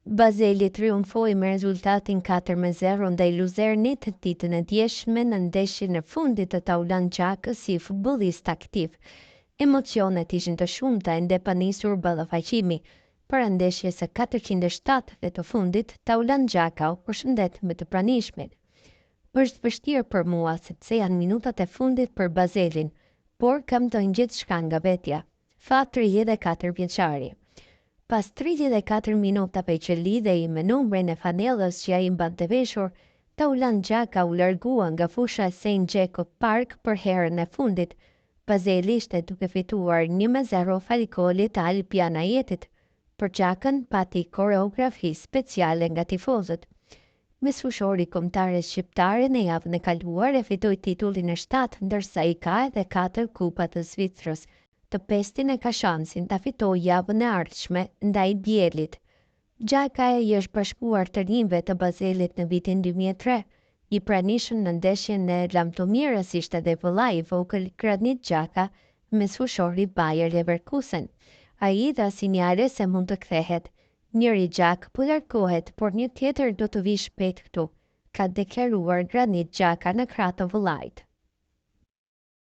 Bazeli triumfoi me rezultatin 4-0 ndaj Luzernit ditën e djeshme në ndeshjen e fundit të Taulan Xhakës si futbollist aktiv. Emocionet ishin të shumta ende pa nisur ballafaqimi. Para ndeshjes së 407 të fundit, Taulan Xhaka u përshëndet me të pranishmin. Është vështirë për mua sepse janë minutat e fundit për Bazelin, por kam të gjithçka nga vetja, tha 34 vjeçari. Pas 34 minutave që lidhej me numrin e fanellës që ai mbante veshur, Taulan Xhaka u largua nga fusha e St. Jacob Park për herën e fundit. Bazeli ishte duke fituar 1-0 falikolit të Alpianajetit. Për Xhakën pati koreografi speciale nga tifozët. Mesfushori kombëtares shqiptare në javën e kaluar e fitoi titullin e 7, ndërsa i ka edhe 4 kupa të Zvicrës. Të pestin e ka shansin ta fitojë javën e ardhshme ndaj Bielit. Xhaka i është bashkuar të rinjve të Bazelit në vitin 2003. I pranishëm në ndeshjen e lamtomirës ishte edhe vëllai i vogël Granit Xhaka, mesfushori Bayer Leverkusen. Ai dha sinjale se mund të kthehet. Njëri Xhak po largohet, por një tjetër do të vijë shpejt këtu, ka deklaruar Granit Xhaka në krah të vëllait.